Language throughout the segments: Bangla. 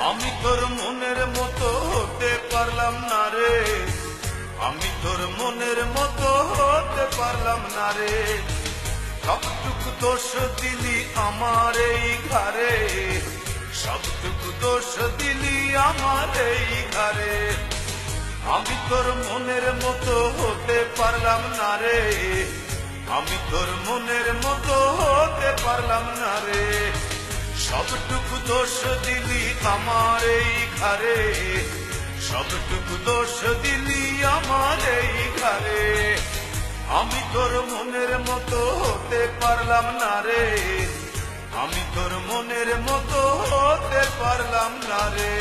আমি তোর মনের মতো হতে পারলাম না রে, আমি তোর মনের মতো হতে পারলাম না রে। সবটুকু দোষ দিলি আমার এই ঘরে, সবটুকু দোষ দিলি আমার এই ঘরে। আমি তোর মনের মতো হতে পারলাম না রে, আমি তোর মনের মতো হতে পারলাম না রে। সবটুকু দোষ দিলি আমার এই ঘরে, সবটুকু দোষ দিলি আমার এই ঘরে। আমি তোর মনের মতো হতে পারলাম না রে, আমি তোর মনের মতো হতে পারলাম না রে।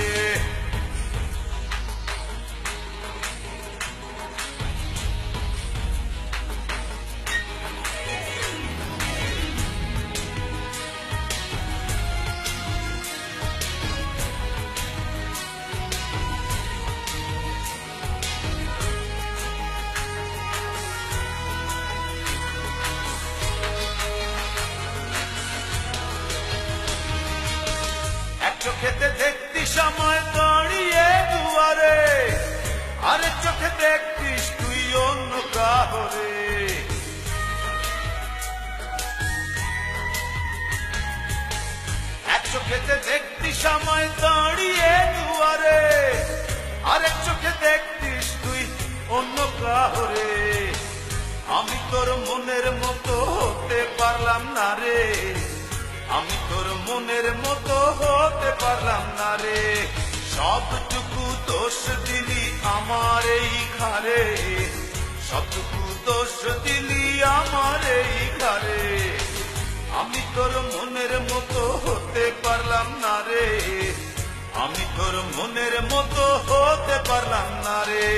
চোখেতে দেখতি সময় দাঁড়িয়ে দুয়ারে, আরে চোখে দেখতিস তুই অন্য কাহরে। এক চোখেতে দেখতি সময় দাঁড়িয়ে দুয়ারে, আরেক চোখে দেখতিস তুই অন্য কাহরে। আমি তোর মনের মতো হতে পারলাম না রে, আমি তোর মনের মতো হতে পারলাম না রে। সবটুকু দোষ দিলি আমার এই ঘরে, সবটুকু দোষ দিলি আমার এই ঘরে। আমি তোর মনের মতো হতে পারলাম না রে, আমি তোর মনের মতো হতে পারলাম না রে।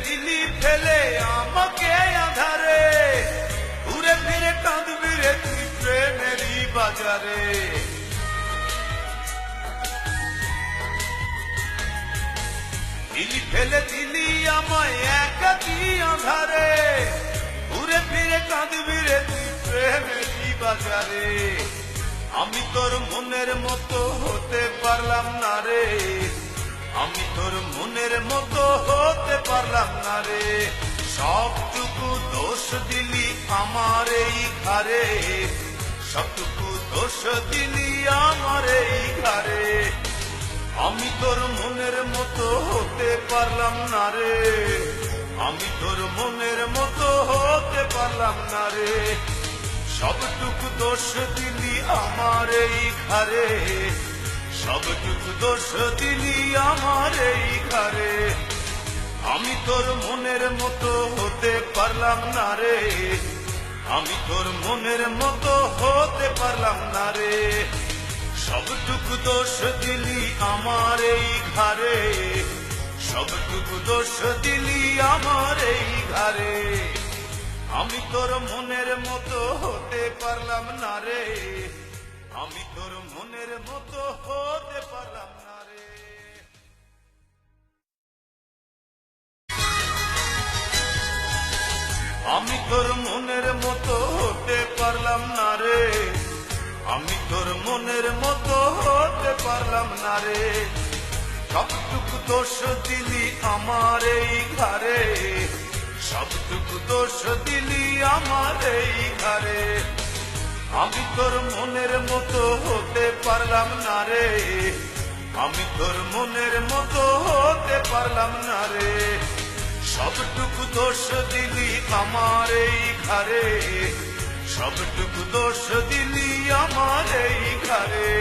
দিলি ফেলে আমাকে আধারে, ঘুরে ফিরে কাঁদবি রে তুই প্রেমেরই বাজারে। দিলি ফেলে দিলি আমায় একাকি আধারে, ঘুরে ফিরে কাঁদবি রে তুই প্রেমেরই বাজারে। আমি তোর মনের মতো হতে পারলাম না রে, আমি তোর মনের মতো হতে পারলাম না রে। সবটুকু দোষ দিলি আমার এই ঘরে, সবটুকু দোষ দিলি আমার এই ঘরে। আমি তোর মনের মতো হতে পারলাম না রে, আমি তোর মনের মতো হতে পারলাম না রে। সবটুকু দোষ দিলি আমার এই ঘরে, সবটুকু দোষ দিলি আমার এই ঘরে। আমি তোর মনের মতো হতে পারলাম না রে, আমি তোর মনের মতো হতে পারলাম না রে। সবটুকু দোষ দিলি আমার এই ঘরে, সবটুকু দোষ দিলি আমার এই ঘরে। আমি তোর মনের মতো হতে পারলাম না রে, আমি তোর মনের মতো হতে পারলাম না রে। আমি তোর মনের মতো হতে পারলাম না রে, আমি তোর মনের মতো হতে পারলাম না রে। সবটুকু দোষ দিলি আমার এই ঘরে, সবটুকু দোষ দিলি আমার এই ঘরে। আমি তোর মনের মতো হতে পারলাম না রে, আমি তোর মনের মতো হতে পারলাম না রে। সবটুকু দোষ দিলি আমার এই ঘরে, সবটুকু দোষ দিলি আমার এই ঘরে।